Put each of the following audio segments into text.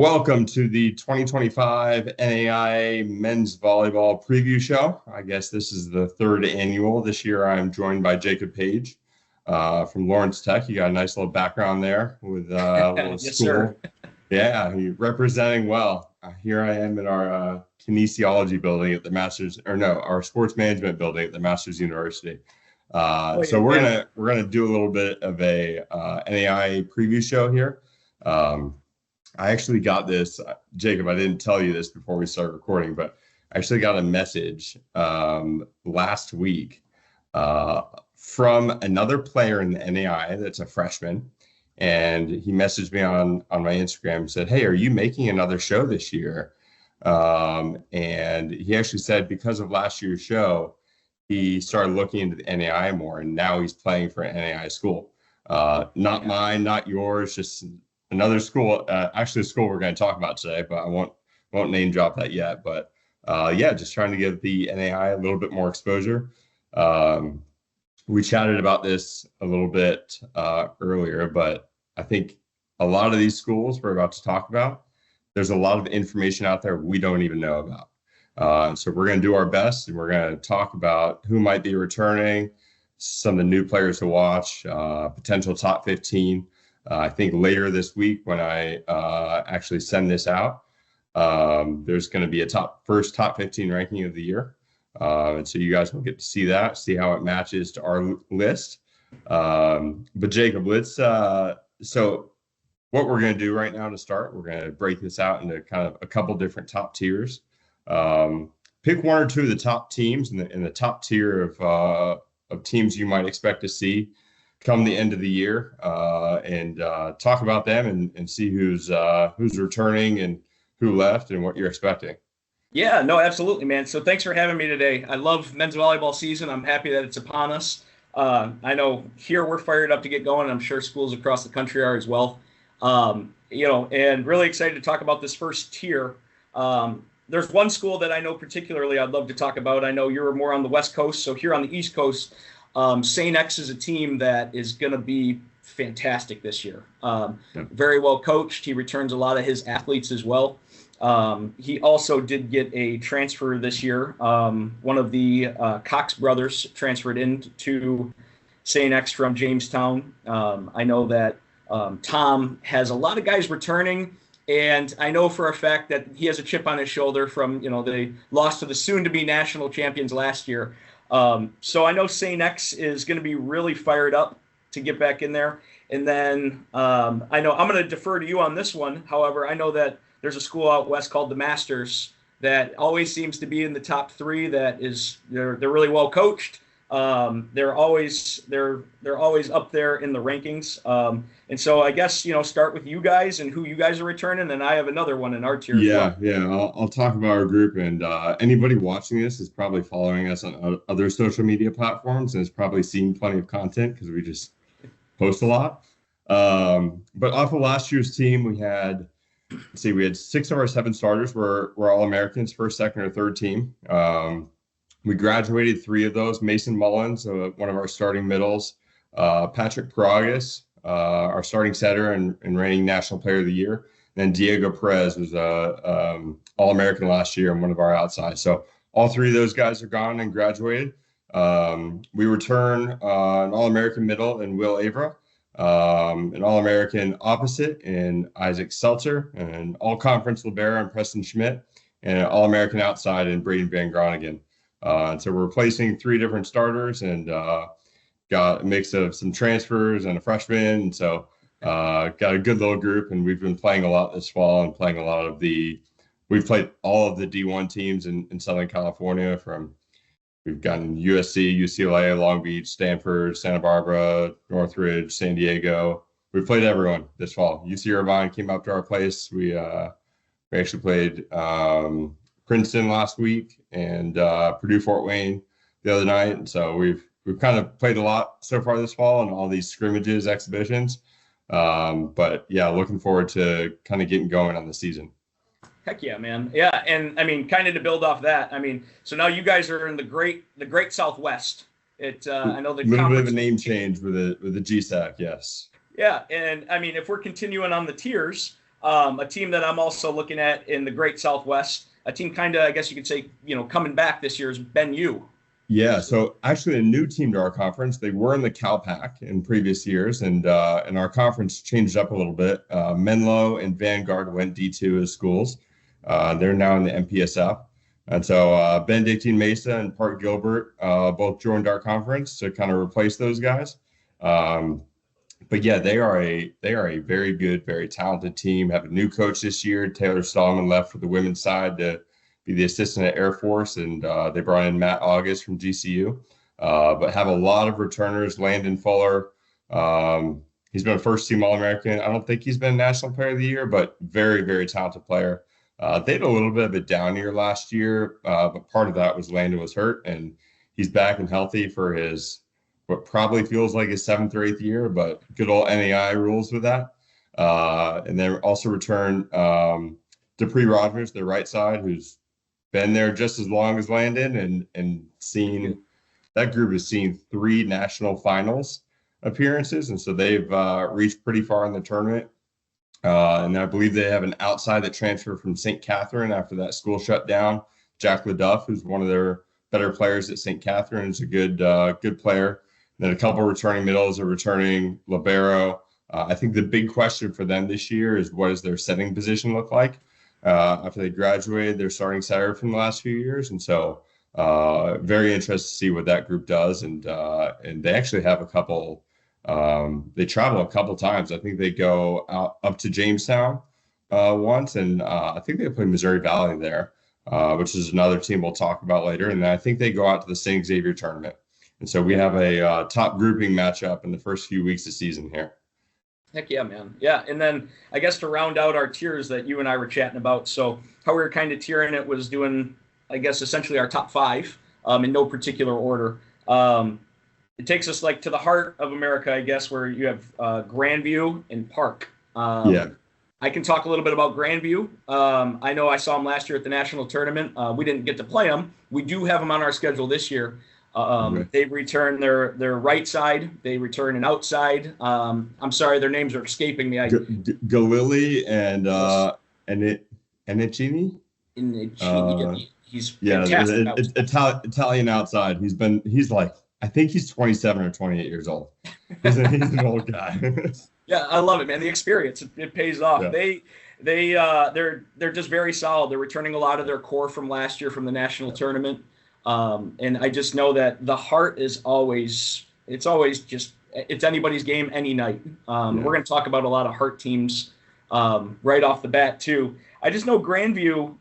Welcome to the 2025 NAIA Men's Volleyball Preview Show. I guess this is the third annual. This year I'm joined by Jacob Page from Lawrence Tech. You got a nice little background there with a little Yes, school. sir. Yeah, you're representing well. Here I am in our kinesiology building at the our sports management building at the Masters University. So we're gonna do a little bit of a NAIA preview show here. I actually got this, Jacob, I didn't tell you this before we started recording, but I actually got a message last week from another player in the NAIA that's a freshman. And he messaged me on my Instagram and said, "Hey, are you making another show this year?" And he actually said because of last year's show, he started looking into the NAIA more, and now he's playing for an NAIA school. Not mine, not yours, just another school, actually a school we're going to talk about today, but I won't name drop that yet. But yeah, just trying to give the NAIA a little bit more exposure. We chatted about this a little bit earlier, but I think a lot of these schools we're about to talk about, there's a lot of information out there we don't even know about. So we're going to do our best, and we're going to talk about who might be returning, some of the new players to watch, potential top 15. I think later this week when I actually send this out, there's going to be a first top 15 ranking of the year. And so you guys will get to see that, see how it matches to our list. But Jacob, so what we're going to do right now to start, we're going to break this out into kind of a couple different top tiers. Pick one or two of the top teams in the top tier of teams you might expect to see come the end of the year, and talk about them and see who's returning and who left and what you're expecting. Yeah, no, absolutely, man. So thanks for having me today. I love men's volleyball season. I'm happy that it's upon us. I know here we're fired up to get going. I'm sure schools across the country are as well. And really excited to talk about this first tier. There's one school that I know particularly I'd love to talk about. I know you're more on the West Coast, so here on the East Coast, St. X is a team that is going to be fantastic this year. Very well coached. He returns a lot of his athletes as well. He also did get a transfer this year. One of the Cox brothers transferred into St. X from Jamestown. I know that Tom has a lot of guys returning, and I know for a fact that he has a chip on his shoulder from, they lost to the soon-to-be national champions last year. So I know St. X is going to be really fired up to get back in there. And then I know I'm going to defer to you on this one. However, I know that there's a school out west called the Masters that always seems to be in the top three. They're really well coached. They're always up there in the rankings. And so I guess, start with you guys and who you guys are returning. And I have another one in our tier. Yeah. I'll talk about our group, and anybody watching this is probably following us on other social media platforms and has probably seen plenty of content because we just post a lot. But off of last year's team, we had 6 of our 7 starters were All-Americans, first, second, or third team. We graduated 3 of those. Mason Mullins, one of our starting middles, Patrick Paragas, our starting setter and reigning National Player of the Year. And then Diego Perez was All-American last year and one of our outsides. So all 3 of those guys are gone and graduated. We return an All-American middle in Will Avra, an All-American opposite in Isaac Seltzer, and an All-Conference libero in Preston Schmidt, and an All-American outside in Braden Van Groningen. So we're replacing 3 different starters and got a mix of some transfers and a freshman. And so got a good little group, and we've been playing a lot this fall and playing we've played all of the D1 teams in Southern California. We've gotten USC, UCLA, Long Beach, Stanford, Santa Barbara, Northridge, San Diego. We've played everyone this fall. UC Irvine came up to our place. We actually played Princeton last week and Purdue Fort Wayne the other night. And so we've kind of played a lot so far this fall and all these scrimmages, exhibitions. But yeah, looking forward to kind of getting going on the season. Heck yeah, man. Yeah, and I mean, kind of to build off that, I mean, so now you guys are in the great Southwest. I know the little bit of a name change with the GSAC, yes. Yeah, and I mean, if we're continuing on the tiers, a team that I'm also looking at in the Great Southwest, a team kind of, I guess you could say, coming back this year is Ben U. Yeah, so actually a new team to our conference. They were in the CalPAC in previous years, and our conference changed up a little bit. Menlo and Vanguard went D2 as schools. They're now in the MPSF. And so Benedictine Mesa and Park Gilbert both joined our conference to kind of replace those guys. But yeah, they are a very good, very talented team. Have a new coach this year. Taylor Stallman left for the women's side to be the assistant at Air Force, and they brought in Matt August from GCU. But have a lot of returners. Landon Fuller, he's been a first-team All-American. I don't think he's been National Player of the Year, but very, very talented player. They had a little bit of a down year last year, but part of that was Landon was hurt, and he's back and healthy for what probably feels like his 7th or 8th year, but good old NAIA rules with that. And then also return Dupree Rogers, their right side, who's been there just as long as Landon, and seen that group has seen 3 national finals appearances, and so they've reached pretty far in the tournament. And I believe they have an outside that transferred from St. Catherine after that school shut down. Jack LaDuff, who's one of their better players at St. Catherine, is a good player. And then a couple of returning middles are returning libero. I think the big question for them this year is, what does their setting position look like? After they graduated, they're starting setter from the last few years. And so very interested to see what that group does. And they actually have a couple. They travel a couple times. I think they go out up to Jamestown once, and I think they play Missouri Valley there, which is another team we'll talk about later. And then I think they go out to the St. Xavier tournament. And so we have a top grouping matchup in the first few weeks of season here. Heck yeah, man. Yeah, and then I guess to round out our tiers that you and I were chatting about, so how we were kind of tiering it was doing, I guess, essentially our top 5 in no particular order. It takes us like to the heart of America, I guess, where you have Grandview and Park. Yeah. I can talk a little bit about Grandview. I know I saw them last year at the national tournament. We didn't get to play them. We do have them on our schedule this year. They return their right side. They return an outside. I'm sorry, their names are escaping me. Galili and Enichini. He's fantastic. Italian outside. He's like, I think he's 27 or 28 years old. He's an old guy. Yeah, I love it, man. The experience, it pays off. Yeah. They're just very solid. They're returning a lot of their core from last year from the national tournament. And I just know that the heart is always it's anybody's game any night. We're going to talk about a lot of heart teams right off the bat too. I just know Grandview,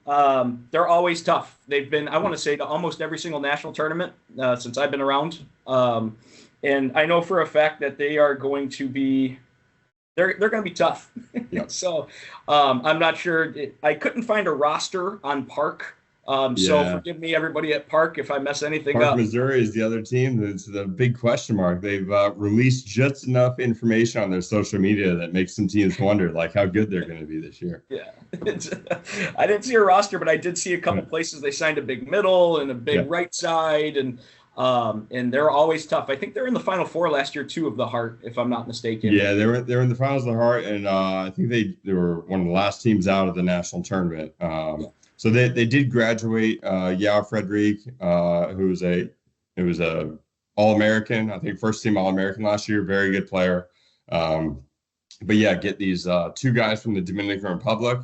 they're always tough. They've been, I want to say, to almost every single national tournament since I've been around. And I know for a fact that they are going to be, they're going to be tough. Yep. So I'm not sure. I couldn't find a roster on Park. So forgive me, everybody at Park, if I mess anything up. Park, Missouri is the other team. That's the big question mark. They've released just enough information on their social media that makes some teams wonder, like, how good they're going to be this year. Yeah. I didn't see a roster, but I did see a couple places they signed a big middle and a big right side, and they're always tough. I think they're in the Final Four last year, too, of the Heart, if I'm not mistaken. Yeah, they're in the finals of the Heart, and I think they were one of the last teams out of the national tournament. So they did graduate Yao Frederic, who was a All-American, I think first team All-American last year, very good player. But yeah, get these 2 guys from the Dominican Republic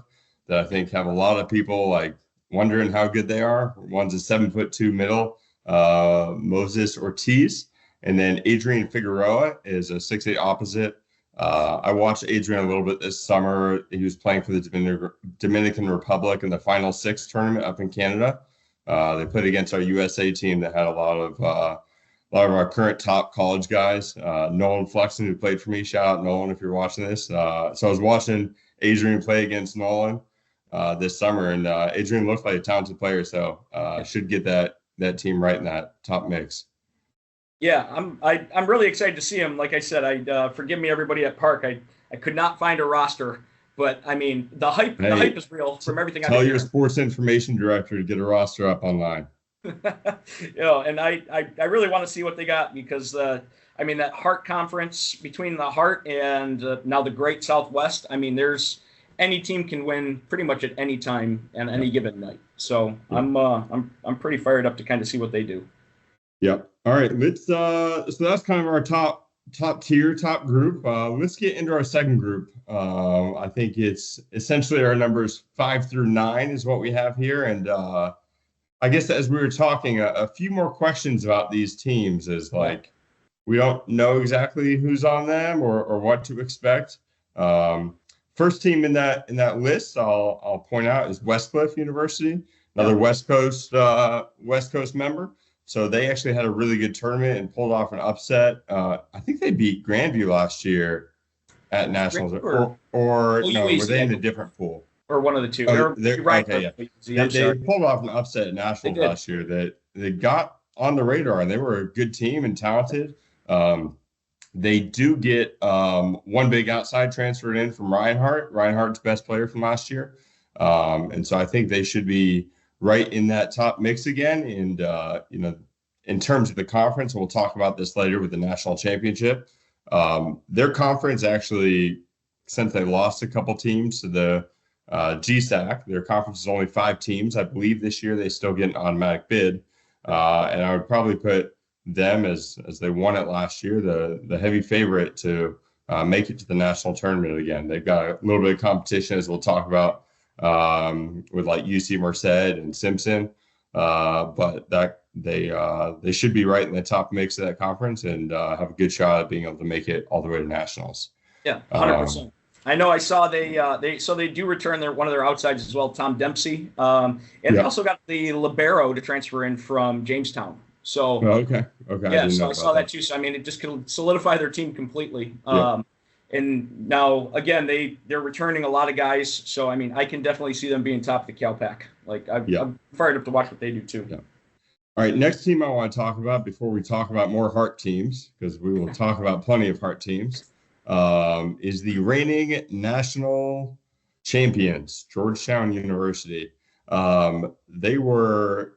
that I think have a lot of people like wondering how good they are. One's a 7'2" middle, Moses Ortiz, and then Adrian Figueroa is a 6'8" opposite. I watched Adrian a little bit this summer. He was playing for the Dominican Republic in the Final Six tournament up in Canada. They played against our USA team that had a lot of our current top college guys. Nolan Flexen, who played for me. Shout out Nolan if you're watching this. So I was watching Adrian play against Nolan this summer, and Adrian looked like a talented player. So should get that team right in that top mix. Yeah, I'm really excited to see him. Like I said, forgive me, everybody at Park. I could not find a roster, but I mean the hype is real from everything. Tell your sports information director to get a roster up online. And I really want to see what they got, because I mean that Heart Conference between the Heart and now the Great Southwest. I mean any team can win pretty much at any time and any given night. So I'm pretty fired up to kind of see what they do. Yep. All right. So that's kind of our top tier, top group. Let's get into our second group. I think it's essentially our numbers 5 through 9 is what we have here. And I guess as we were talking, a few more questions about these teams is like, we don't know exactly who's on them or what to expect. First team in that list, I'll point out, is Westcliff University, another West Coast member. So they actually had a really good tournament and pulled off an upset. I think they beat Grandview last year at Nationals, or no, were they in a different pool? Or one of the two. They pulled off an upset at Nationals last year that they got on the radar, and they were a good team and talented. They do get one big outside transferred in from Reinhardt. Reinhardt's best player from last year. And so I think they should be right in that top mix again. And, in terms of the conference, and we'll talk about this later with the national championship, their conference actually, since they lost a couple teams to the GSAC, their conference is only 5 teams. I believe this year they still get an automatic bid. And I would probably put them as they won it last year, the heavy favorite to make it to the national tournament again. They've got a little bit of competition, as we'll talk about, with like UC Merced and Simpson, but that they should be right in the top mix of that conference and have a good shot at being able to make it all the way to nationals. Yeah, 100%. I know. I saw they do return one of their outsides as well, Tom Dempsey, and they also got the libero to transfer in from Jamestown. So okay. Yeah, so I saw that too. So I mean, it just can solidify their team completely. And now again, they're returning a lot of guys. So I mean, I can definitely see them being top of the Cal Pac. Like I'm fired up to watch what they do too. Yeah. All right, next team I want to talk about before we talk about more Hart teams, because we will talk about plenty of Hart teams, is the reigning national champions, Georgetown University. They were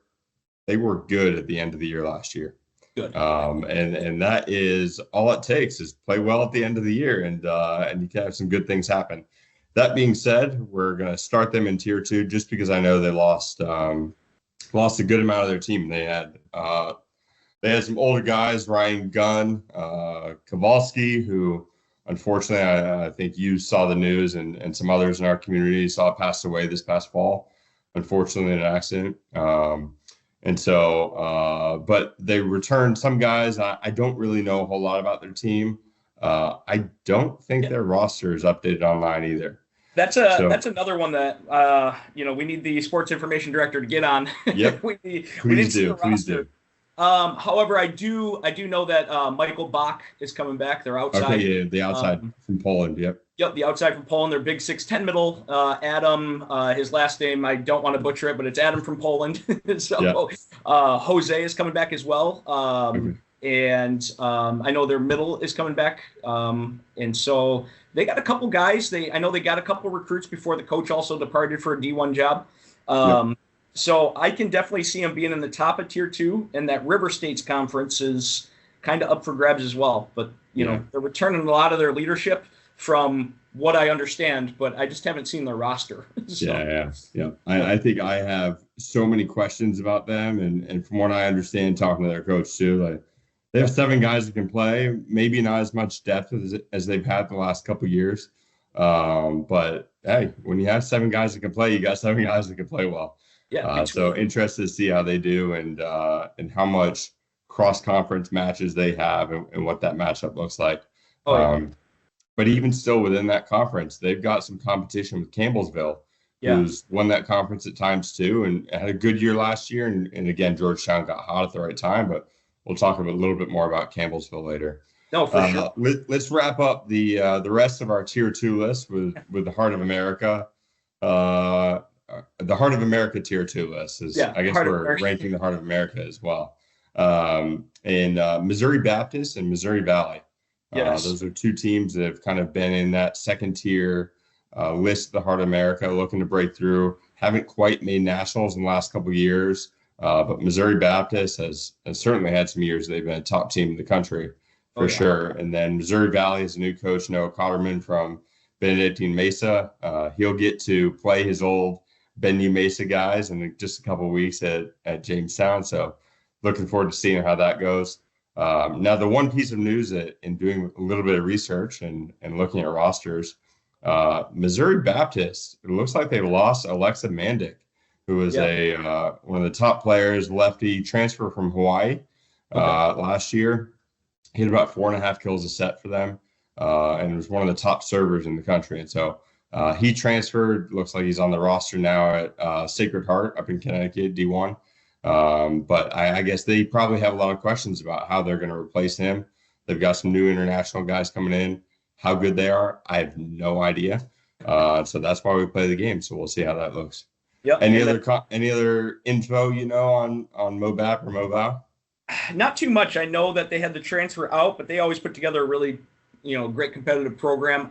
good at the end of the year last year. Good. And that is all it takes, is play well at the end of the year, and you can have some good things happen. That being said, we're going to start them in tier 2 just because I know they lost a good amount of their team. They had some older guys, Ryan Gunn, Kowalski, who unfortunately I think you saw the news, and some others in our community saw passed away this past fall, unfortunately in an accident. And so, but they returned some guys. I don't really know a whole lot about their team. I don't think their roster is updated online either. That's another one that we need the sports information director to get on. Yep. Please do. However, I do know that Michael Bach is coming back. They're outside. Okay, yeah, the outside from Poland. Yep. Yep, the outside from Poland. They're big 6'10" middle. Adam, his last name, I don't want to butcher it, but it's Adam from Poland. So Jose is coming back as well. And I know their middle is coming back. And so they got a couple guys. I know they got a couple recruits before the coach also departed for a D1 job. So I can definitely see them being in the top of tier 2, and that River States conference is kind of up for grabs as well. But, they're returning a lot of their leadership from what I understand, but I just haven't seen their roster. So. Yeah. I think I have so many questions about them. And from what I understand, talking to their coach too, like they have 7 guys that can play, maybe not as much depth as they've had the last couple of years. But hey, when you have 7 guys that can play, you got 7 guys that can play well. Yeah. So interested to see how they do and how much cross-conference matches they have and what that matchup looks like. But even still within that conference, they've got some competition with Campbellsville, who's won that conference at times too and had a good year last year. And again, Georgetown got hot at the right time, but we'll talk a little bit more about Campbellsville later. No, for sure. Let's wrap up the rest of our tier 2 list with the Heart of America. The Heart of America tier 2 list is, I guess we're ranking the Heart of America as well. And Missouri Baptist and Missouri Valley. Those are 2 teams that have kind of been in that second tier list of the Heart of America, looking to break through. Haven't quite made nationals in the last couple of years, but Missouri Baptist has certainly had some years they've been a top team in the country for sure. And then Missouri Valley is a new coach, Noah Cotterman from Benedictine Mesa. He'll get to play his old Bendy Mesa guys in just a couple of weeks at Jamestown. So looking forward to seeing how that goes. Now, the one piece of news that in doing a little bit of research and looking at rosters, Missouri Baptist, it looks like they lost Alexa Mandick, who was one of the top players, lefty, transfer from Hawaii last year. He had about 4.5 kills a set for them, and was one of the top servers in the country. And so he transferred. Looks like he's on the roster now at Sacred Heart up in Connecticut, D1. But I guess they probably have a lot of questions about how they're going to replace him. They've got some new international guys coming in. How good they are, I have no idea. So that's why we play the game. So we'll see how that looks. Yep. Any other info on MoBap or MoVal? Not too much. I know that they had the transfer out, but they always put together a really great competitive program.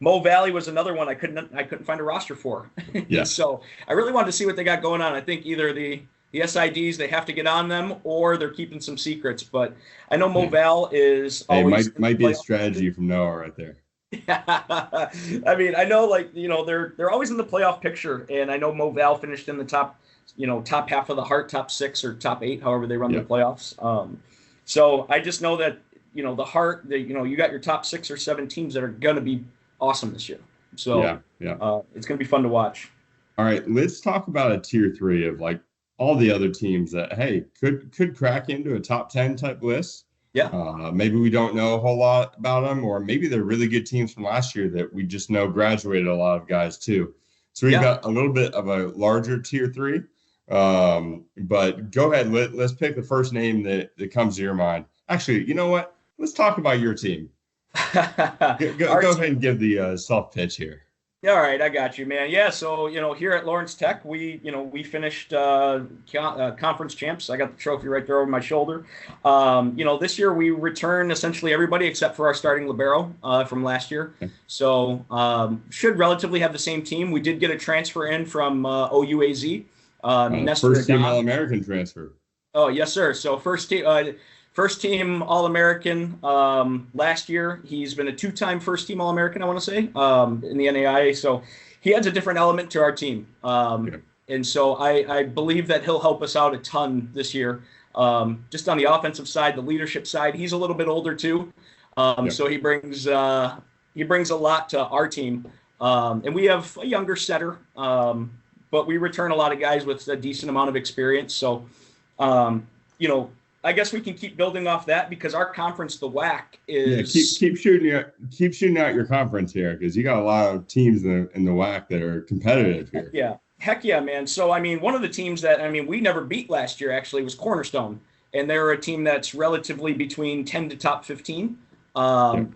Mo Valley was another one I couldn't find a roster for. Yeah. So I really wanted to see what they got going on. I think either the SIDs, they have to get on them, or they're keeping some secrets. But I know Moval is always might be a strategy from Noah right there. I mean, I know they're always in the playoff picture, and I know Moval finished in the top half of the Heart, top 6 or top 8, however they run the playoffs. So I just know that the Heart, you got your top 6 or 7 teams that are going to be awesome this year. So it's going to be fun to watch. All right, let's talk about a tier 3 of all the other teams that, hey, could crack into a top 10 type list. Yeah. Maybe we don't know a whole lot about them, or maybe they're really good teams from last year that we just know graduated a lot of guys too. So we've got a little bit of a larger tier 3. But go ahead. Let's pick the first name that comes to your mind. Actually, you know what? Let's talk about your team. Go ahead and give the soft pitch here. All right, I got you, man. Yeah, so here at Lawrence Tech, we finished conference champs. I got the trophy right there over my shoulder. This year we returned essentially everybody except for our starting libero from last year. Okay. So should relatively have the same team. We did get a transfer in from OUAZ. First team All-American transfer. Oh yes, sir. So first team All-American last year. He's been a 2-time first team All-American, I want to say, in the NAIA. So he adds a different element to our team. And so I believe that he'll help us out a ton this year. Just on the offensive side, the leadership side, he's a little bit older too. So he brings a lot to our team. And we have a younger setter, but we return a lot of guys with a decent amount of experience. So, I guess we can keep building off that because our conference, the WAC, is keep shooting out your conference here because you got a lot of teams in the WAC that are competitive here. Heck yeah, man. So I mean, one of the teams that we never beat last year actually was Cornerstone, and they're a team that's relatively between 10 to top 15.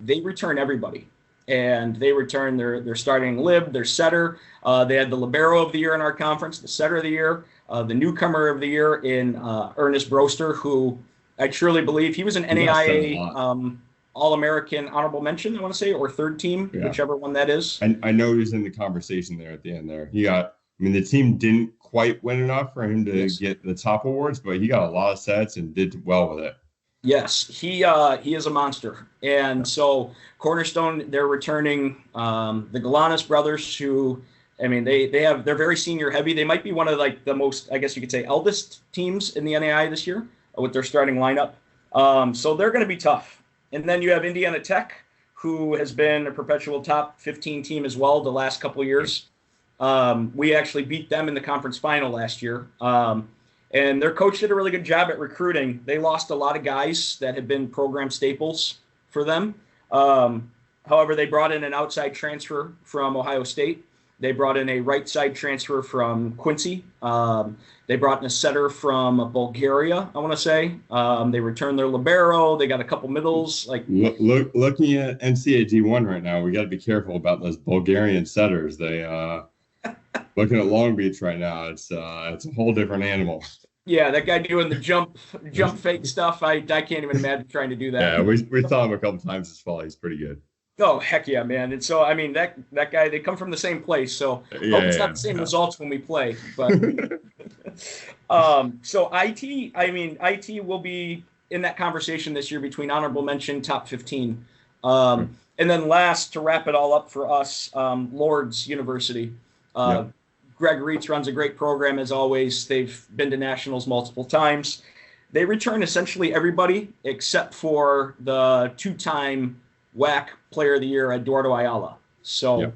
They return everybody, and they return their starting lib, their setter. They had the libero of the year in our conference, the setter of the year. The newcomer of the year in Ernest Broster, who I truly believe he was an NAIA All-American honorable mention, I want to say, or third team, whichever one that is. I know he was in the conversation there at the end there. The team didn't quite win enough for him to get the top awards, but he got a lot of sets and did well with it. Yes, he is a monster. And so Cornerstone, they're returning the Galanis brothers, who they're very senior heavy. They might be one of the most, I guess you could say, eldest teams in the NAIA this year with their starting lineup. So they're going to be tough. And then you have Indiana Tech, who has been a perpetual top 15 team as well the last couple of years. We actually beat them in the conference final last year. And their coach did a really good job at recruiting. They lost a lot of guys that had been program staples for them. However, they brought in an outside transfer from Ohio State. They brought in a right side transfer from Quincy. They brought in a setter from Bulgaria, I want to say. They returned their libero. They got a couple middles. Looking at NCAA D1 right now, we got to be careful about those Bulgarian setters. They looking at Long Beach right now. It's a whole different animal. Yeah, that guy doing the jump fake stuff. I can't even imagine trying to do that. Yeah, we saw him a couple times this fall. He's pretty good. Oh, heck yeah, man. And so, that guy, they come from the same place. So hope it's not the same results when we play. But so IT will be in that conversation this year between honorable mention, top 15. And then last, to wrap it all up for us, Lord's University. Greg Reitz runs a great program, as always. They've been to nationals multiple times. They return essentially everybody except for the two-time WAC Player of the Year, Eduardo Ayala. So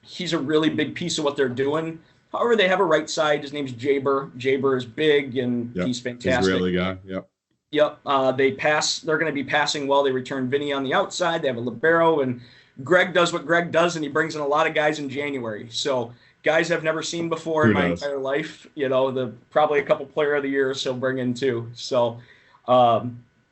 he's a really big piece of what they're doing. However, they have a right side. His name's Jaber. Jaber is big, and he's fantastic. Israeli guy, They pass. They're going to be passing well. They return Vinny on the outside. They have a libero, and Greg does what Greg does, and he brings in a lot of guys in January. So guys I've never seen before in my entire life. Probably a couple Player of the Years he'll bring in too. So for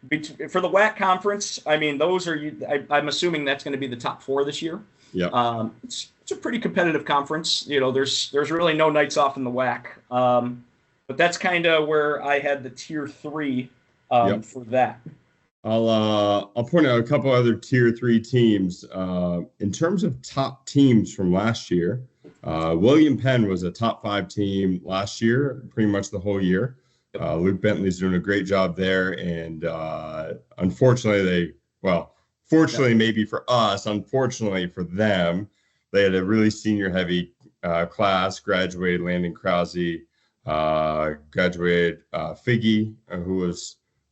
the WAC conference, I mean, those are. I'm assuming that's going to be the top four this year. It's a pretty competitive conference. There's really no nights off in the WAC. But that's kind of where I had the tier 3 for that. I'll point out a couple other tier 3 teams. In terms of top teams from last year, William Penn was a top 5 team last year, pretty much the whole year. Luke Bentley's doing a great job there, and unfortunately fortunately maybe for us, unfortunately for them, they had a really senior heavy class. Graduated Landon Krause, graduated Figgy, I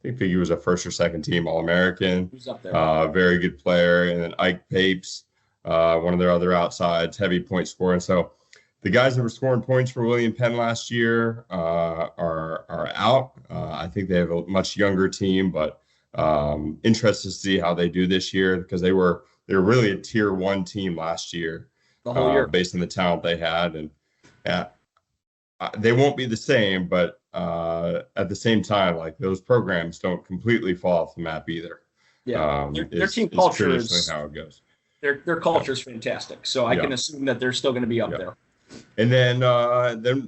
think Figgy was a first or second team All-American. Who's up there? Very good player. And then Ike Papes, one of their other outsides, heavy point scorer. And so the guys that were scoring points for William Penn last year are out. I think they have a much younger team, but interested to see how they do this year, because they were really a tier 1 team last year, the whole year, based on the talent they had. And they won't be the same, but at the same time, like, those programs don't completely fall off the map either. Their team culture is how it goes. Their culture is fantastic, so I can assume that they're still going to be up there. And then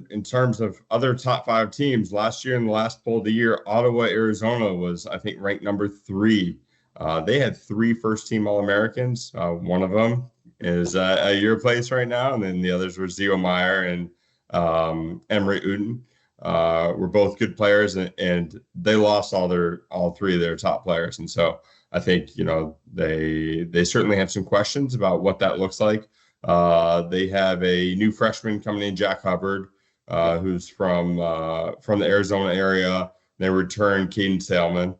in terms of other top 5 teams, last year in the last poll of the year, Ottawa, Arizona was, I think, ranked number 3. They had 3 first-team All-Americans. One of them is at your place right now, and then the others were Zio Meyer and Emery Uden. Were both good players, and they lost all 3 of their top players. And so I think, they certainly have some questions about what that looks like. They have a new freshman coming in, Jack Hubbard, who's from the Arizona area. They return Caden Salmon,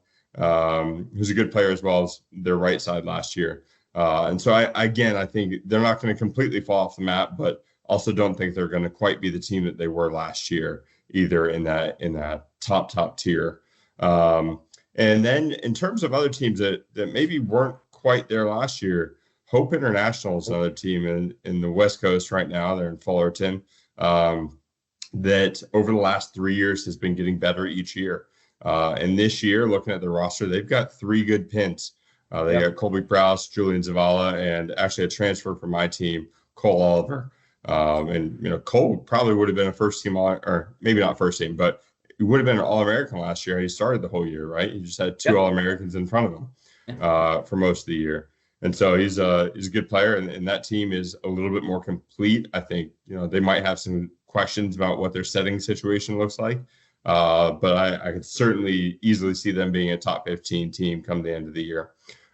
who's a good player as well as their right side last year. And so I think they're not going to completely fall off the map, but also don't think they're going to quite be the team that they were last year either in that top tier. And then in terms of other teams that maybe weren't quite there last year, Hope International is another team in the West Coast right now. They're in Fullerton, that over the last 3 years has been getting better each year. And this year, looking at the roster, they've got 3 good pins. They got Colby Prowse, Julian Zavala, and actually a transfer from my team, Cole Oliver. And Cole probably would have been a first team, or maybe not first team, but he would have been an All-American last year. He started the whole year, right? He just had 2 All-Americans in front of him for most of the year. And so he's a good player, and that team is a little bit more complete. I think, they might have some questions about what their setting situation looks like. But I could certainly easily see them being a top 15 team come the end of the year.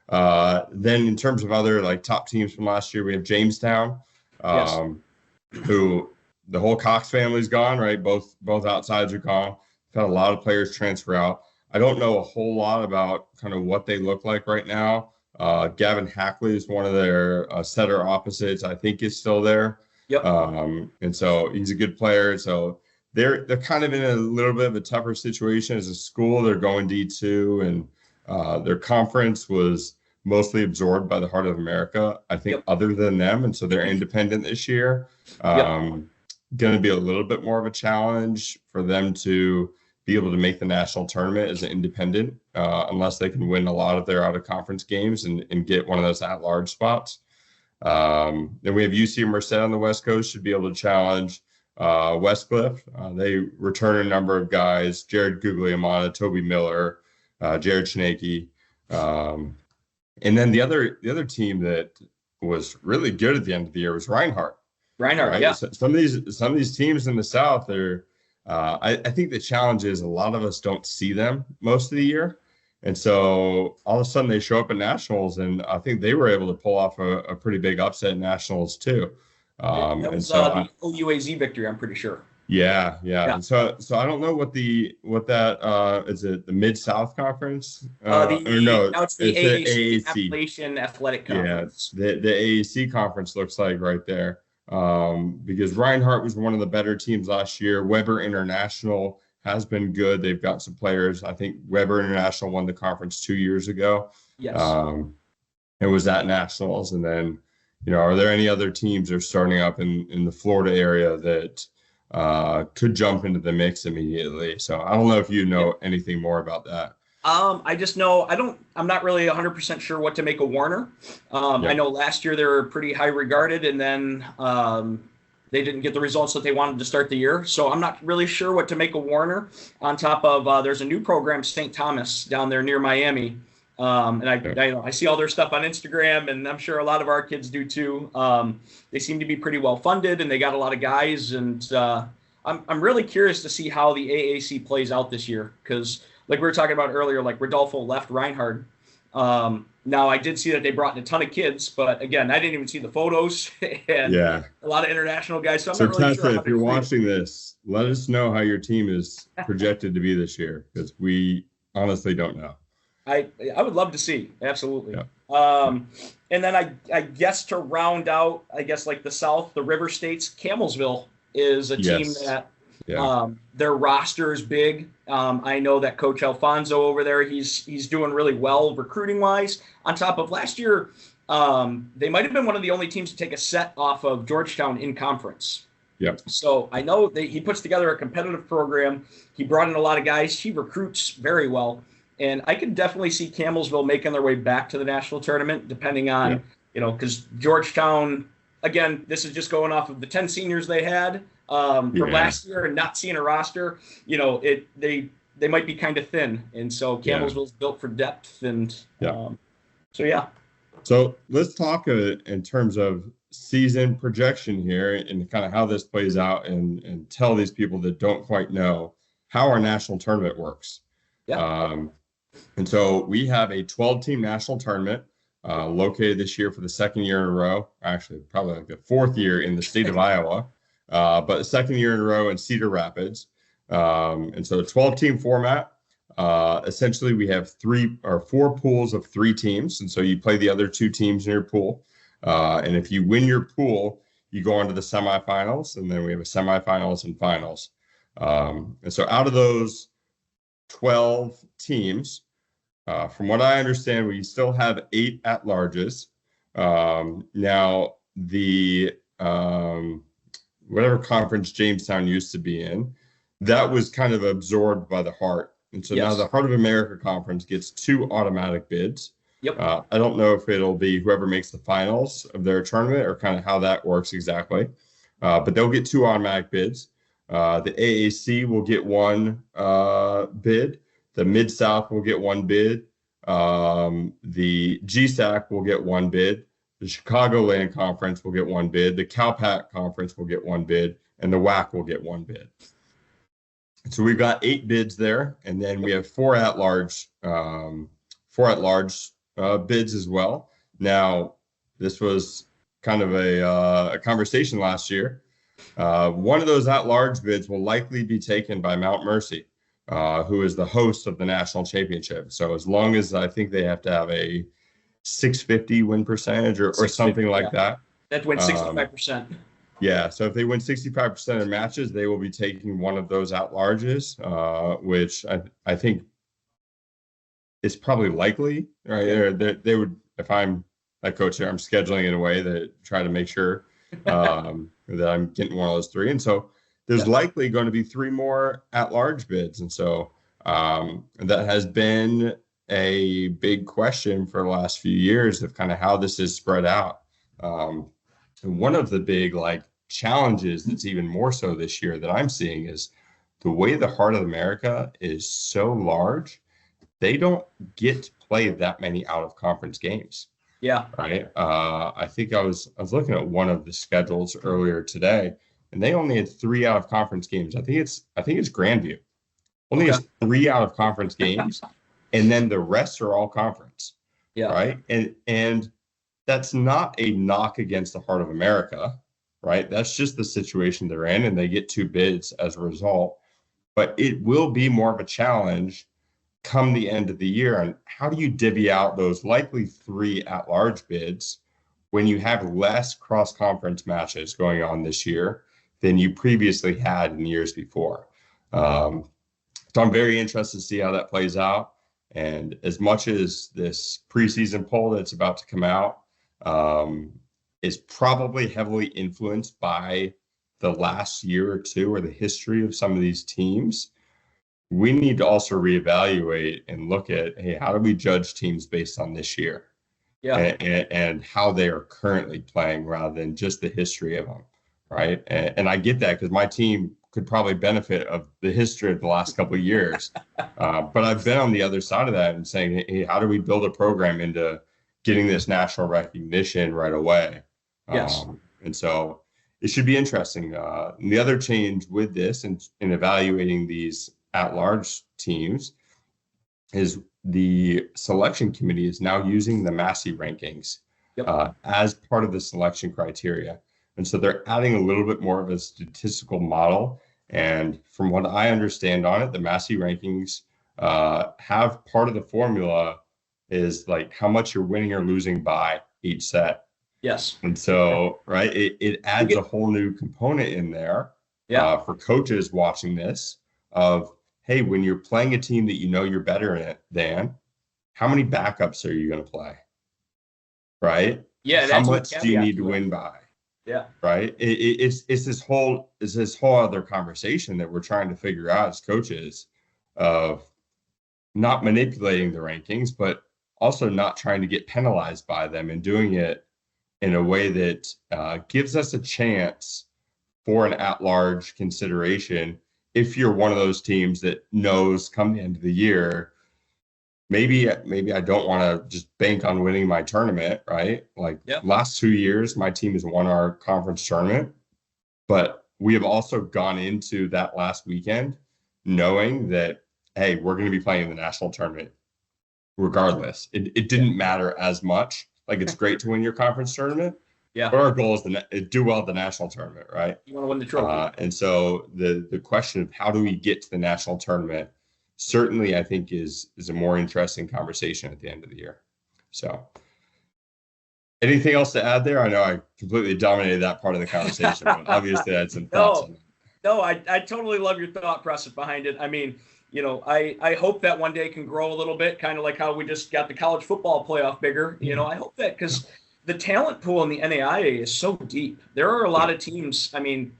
Then in terms of other top teams from last year, we have Jamestown, who the whole Cox family's gone, right? Both outsides are gone. We've had a lot of players transfer out. I don't know a whole lot about kind of what they look like right now. Gavin Hackley is one of their setter opposites. I think is still there. And so he's a good player. So they're kind of in a little bit of a tougher situation as a school. They're going D2, and their conference was mostly absorbed by the Heart of America, I think, other than them. And so they're independent this year. Going to be a little bit more of a challenge for them to be able to make the national tournament as an independent, unless they can win a lot of their out-of-conference games and get one of those at-large spots. Then we have UC Merced on the West Coast, should be able to challenge Westcliff. They return a number of guys: Jared Guglielmana, Toby Miller, Jared Schnake. And then the other team that was really good at the end of the year was Reinhardt. Right? Yeah. So some of these teams in the South are. I think the challenge is a lot of us don't see them most of the year, And so all of a sudden they show up at nationals, and I think they were able to pull off a pretty big upset at nationals too. That And was so the OUAZ victory, I'm pretty sure. yeah. Yeah. And so I don't know what that is it the Mid-South Conference? Or no, Now it's the it's the AAC, AAC. Appalachian Athletic Yeah, Conference. the AAC conference looks like right there. Because Reinhardt was one of the better teams last year. Weber International has been good. They've got some players. I think Weber International won the conference 2 years ago. Yes. It was at nationals. And then, are there any other teams that are starting up in the Florida area that could jump into the mix immediately? So I don't know if you know anything more about that. I just know I'm not really 100% sure what to make of Warner. I know last year they were pretty high regarded, and then they didn't get the results that they wanted to start the year. So I'm not really sure what to make of Warner. On top of there's a new program, St. Thomas, down there near Miami. And I see all their stuff on Instagram, and I'm sure a lot of our kids do too. They seem to be pretty well funded, and they got a lot of guys. And I'm really curious to see how the AAC plays out this year, because like we were talking about earlier, like Rodolfo left Reinhardt. Now I did see that they brought in a ton of kids, but again, I didn't even see the photos and a lot of international guys. So I'm not really sure. If you're watching this, let us know how your team is projected to be this year, because we honestly don't know. I would love to see. Absolutely. Yeah. And then I guess to round out, I guess like the South, the River States, Camelsville is a team that their roster is big. I know that Coach Alfonso over there, he's doing really well recruiting wise. On top of last year, they might have been one of the only teams to take a set off of Georgetown in conference. Yep. So I know that he puts together a competitive program. He brought in a lot of guys. He recruits very well. And I can definitely see Camelsville making their way back to the national tournament, depending on, because Georgetown, again, this is just going off of the 10 seniors they had from last year and not seeing a roster. They might be kind of thin. And so Camelsville's built for depth. And So let's talk in terms of season projection here and kind of how this plays out, and tell these people that don't quite know how our national tournament works. And so we have a 12-team national tournament located this year for the second year in a row, actually probably like the fourth year in the state of Iowa, but the second year in a row in Cedar Rapids. And so the 12-team format, essentially we have 4 pools of 3 teams. And so you play the other 2 teams in your pool. And if you win your pool, you go on to the semifinals, and then we have a semifinals and finals. And so out of those 12 teams, from what I understand, we still have 8 at-larges. Now, the whatever conference Jamestown used to be in, that was kind of absorbed by the Heart. And so now the Heart of America Conference gets 2 automatic bids. I don't know if it'll be whoever makes the finals of their tournament or kind of how that works exactly. But they'll get 2 automatic bids. The AAC will get 1 bid. The Mid-South will get 1 bid. The GSAC will get 1 bid. The Chicagoland Conference will get 1 bid. The Calpat Conference will get 1 bid. And the WAC will get 1 bid. So we've got 8 bids there. And then we have 4 at-large bids as well. Now, this was kind of a conversation last year. One of those at-large bids will likely be taken by Mount Mercy, who is the host of the national championship. So as long as I think they have to have a 650 win percentage or something like that. That wins 65%. So if they win 65% of matches, they will be taking one of those at-larges, which I think is probably likely, right? They would, if I'm a coach there, I'm scheduling in a way that try to make sure that I'm getting one of those 3. And so there's likely going to be 3 more at-large bids. And so that has been a big question for the last few years of kind of how this is spread out. And one of the big challenges that's even more so this year that I'm seeing is the way the Heart of America is so large, they don't get to play that many out-of-conference games. Right. I think I was looking at one of the schedules earlier today, and they only had 3 out-of-conference games. I think it's Grandview only has 3 out-of-conference games. and then the rest are all conference. Yeah. Right. And that's not a knock against the Heart of America, right? That's just the situation they're in, and they get 2 bids as a result. But it will be more of a challenge come the end of the year. And how do you divvy out those likely 3 at-large bids when you have less cross-conference matches going on this year than you previously had in years before? So I'm very interested to see how that plays out. And as much as this preseason poll that's about to come out is probably heavily influenced by the last year or two or the history of some of these teams, we need to also reevaluate and look at, hey, how do we judge teams based on this year? Yeah. And how they are currently playing rather than just the history of them, right? And I get that because my team could probably benefit of the history of the last couple of years. But I've been on the other side of that and saying, hey, how do we build a program into getting this national recognition right away? Yes. And so it should be interesting. And the other change with this and in evaluating these at-large teams is the selection committee is now using the Massey rankings as part of the selection criteria. And so they're adding a little bit more of a statistical model. And from what I understand on it, the Massey rankings have part of the formula is like how much you're winning or losing by each set. Yes. And so, right, it adds a whole new component in there for coaches watching this of, hey, when you're playing a team that you know you're better than, how many backups are you going to play? Right? Yeah. How much do you need to win by? Yeah. Right. It's this whole other conversation that we're trying to figure out as coaches of not manipulating the rankings, but also not trying to get penalized by them and doing it in a way that gives us a chance for an at-large consideration. If you're one of those teams that knows come the end of the year, maybe I don't want to just bank on winning my tournament, right? Like last 2 years, my team has won our conference tournament, but we have also gone into that last weekend knowing that, hey, we're going to be playing in the national tournament regardless. It didn't matter as much. Like, it's great to win your conference tournament. Yeah. But our goal is to do well at the national tournament, right? You want to win the trophy. And so the question of how do we get to the national tournament certainly, I think, is a more interesting conversation at the end of the year. So anything else to add there? I know I completely dominated that part of the conversation, but obviously I had some thoughts on it. No, I totally love your thought process behind it. I mean, you know, I hope that one day can grow a little bit, kind of like how we just got the college football playoff bigger. You know, I hope that because the talent pool in the NAIA is so deep. There are a lot of teams. I mean,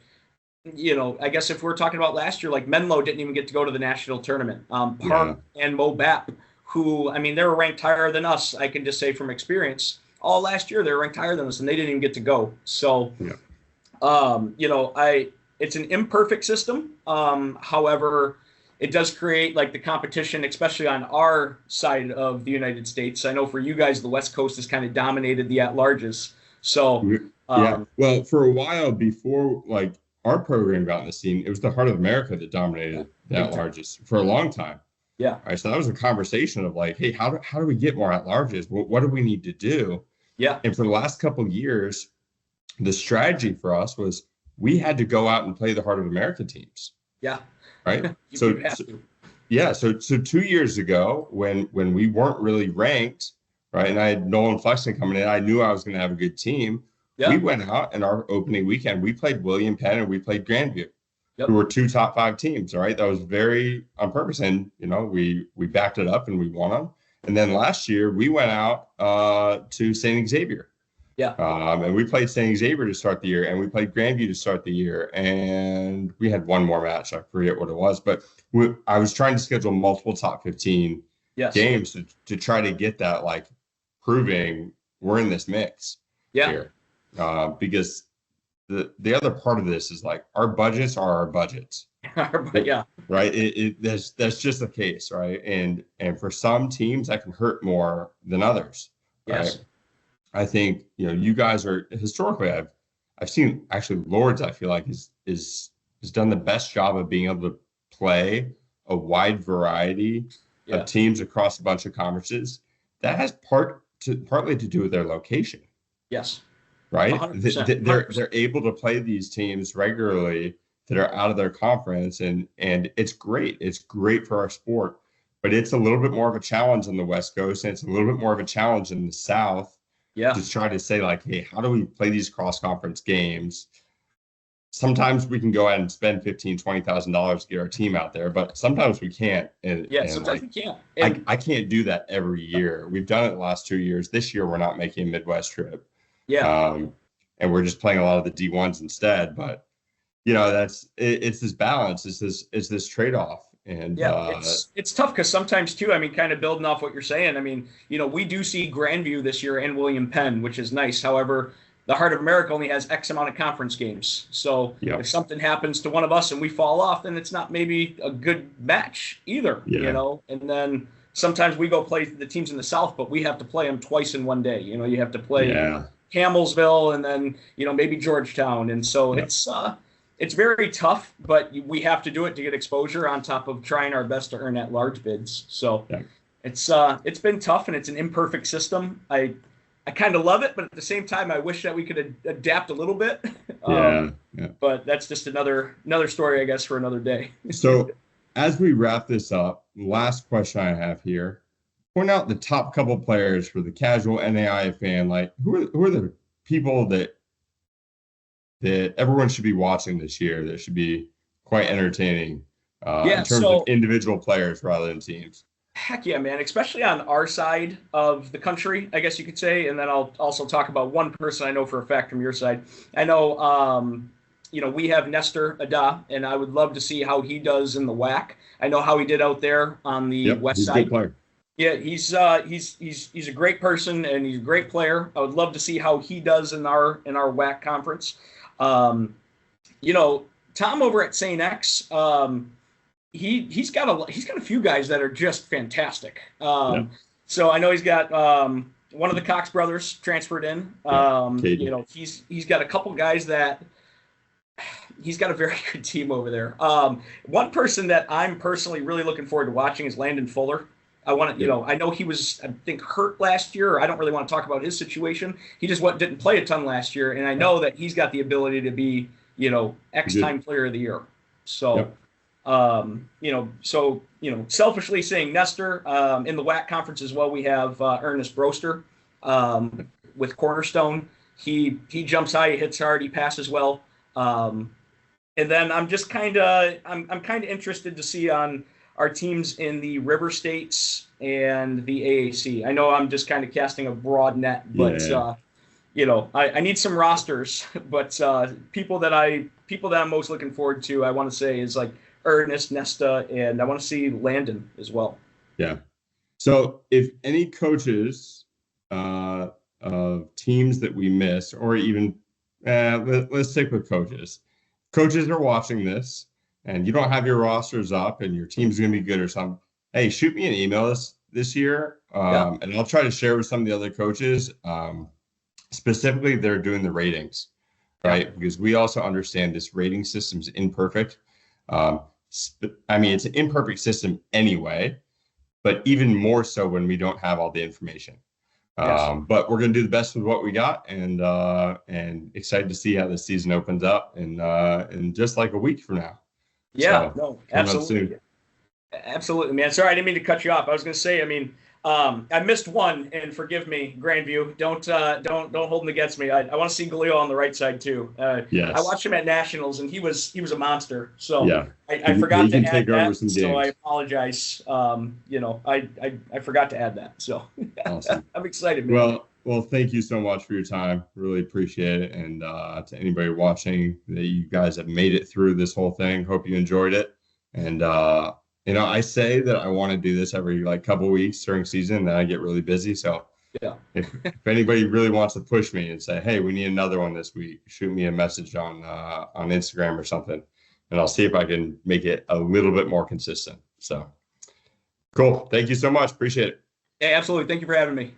you know, I guess if we're talking about last year, like Menlo didn't even get to go to the national tournament. Park and Mobap, who, I mean, they were ranked higher than us. I can just say from experience, all last year they were ranked higher than us, and they didn't even get to go. So, you know, it's an imperfect system. However, it does create like the competition, especially on our side of the United States. I know for you guys, the West Coast has kind of dominated the at-larges. So, well, for a while before like our program got in the scene, it was the Heart of America that dominated the at-larges for a long time. Yeah. All right. So that was a conversation of like, hey, how do we get more at-larges? What do we need to do? Yeah. And for the last couple of years, the strategy for us was we had to go out and play the Heart of America teams. Yeah. Right. So 2 years ago, when we weren't really ranked, right, and I had Nolan Flexen coming in, I knew I was going to have a good team. We went out in our opening weekend. We played William Penn and we played Grandview, who were 2 top 5 teams. All right, that was very on purpose, and you know we backed it up and we won them. And then last year we went out to St. Xavier. And we played St. Xavier to start the year, and we played Grandview to start the year, and we had one more match. I forget what it was, but I was trying to schedule multiple top 15 games to try to get that, like, proving we're in this mix here. Because the other part of this is like our budgets are our budgets. Right. That's just the case, right? And for some teams that can hurt more than others. Right? I think, you know, you guys are historically, I've seen actually Lords, I feel like has done the best job of being able to play a wide variety Yeah. teams across a bunch of conferences, that has partly to do with their location. Yes. Right? 100%. They're able to play these teams regularly that are out of their conference, and it's great. It's great for our sport, but it's a little bit more of a challenge on the West Coast, and it's a little bit more of a challenge in the South. Yeah. To try to say like, hey, how do we play these cross-conference games? Sometimes we can go out and spend $15,000-$20,000 to get our team out there, but sometimes we can't. And sometimes we can't. I can't do that every year. We've done it the last 2 years. This year, we're not making a Midwest trip. Yeah. And we're just playing a lot of the D1s instead. But it's this balance. It's this trade-off. And it's tough because sometimes too, I mean, kind of building off what you're saying, I mean, we do see Grandview this year and William Penn, which is nice. However, the Heart of America only has X amount of conference games. So if something happens to one of us and we fall off, then it's not maybe a good match either, and then sometimes we go play the teams in the South, but we have to play them twice in one day. You have to play Campbellsville and then, maybe Georgetown. And so it's very tough, but we have to do it to get exposure on top of trying our best to earn at large bids. So it's been tough, and it's an imperfect system. I kind of love it, but at the same time, I wish that we could adapt a little bit. But that's just another story, I guess, for another day. So as we wrap this up, last question I have here, point out the top couple players for the casual NAIA fan. Like, who are the people that everyone should be watching this year that should be quite entertaining in terms of individual players rather than teams? Heck yeah, man, especially on our side of the country, I guess you could say. And then I'll also talk about one person I know for a fact from your side. I know, we have Nestor Ada, and I would love to see how he does in the WAC. I know how he did out there on the west side. He's a good player. Yeah, he's a great person, and he's a great player. I would love to see how he does in our WAC conference. Tom over at St. X, he's got a few guys that are just fantastic. So I know he's got one of the Cox brothers transferred in. He's got a couple guys that he's got a very good team over there. One person that I'm personally really looking forward to watching is Landon Fuller. I know he was, I think, hurt last year. I don't really want to talk about his situation. He just didn't play a ton last year, and I know that he's got the ability to be, X-time player of the year. So, selfishly saying Nestor, in the WAC conference as well, we have Ernest Broster with Cornerstone. He jumps high, he hits hard, he passes well. And then I'm just kind of interested to see on our teams in the River States and the AAC. I know I'm just kind of casting a broad net, but I need some rosters. But people that I'm most looking forward to, I want to say, is like Ernest, Nesta, and I want to see Landon as well. Yeah. So if any coaches of teams that we miss, or even let's stick with coaches. Coaches are watching this, and you don't have your rosters up, and your team's going to be good or something. Hey, shoot me an email this year, and I'll try to share with some of the other coaches. Specifically, they're doing the ratings, right? Because we also understand this rating system is imperfect. It's an imperfect system anyway, but even more so when we don't have all the information. But we're going to do the best with what we got, and excited to see how the season opens up in just like a week from now. Absolutely. Absolutely, man. Sorry, I didn't mean to cut you off. I was going to say, I missed one, and forgive me, Grandview. Don't hold him against me. I want to see Galil on the right side too. I watched him at Nationals, and he was a monster. So I forgot to add that. So I apologize. I forgot to add that. So awesome. I'm excited, man. Well, thank you so much for your time. Really appreciate it. And to anybody watching, that you guys have made it through this whole thing. Hope you enjoyed it. And I say that I want to do this every couple of weeks during season, and then I get really busy. So if anybody really wants to push me and say, hey, we need another one this week, shoot me a message on Instagram or something, and I'll see if I can make it a little bit more consistent. So cool. Thank you so much. Appreciate it. Yeah, absolutely. Thank you for having me.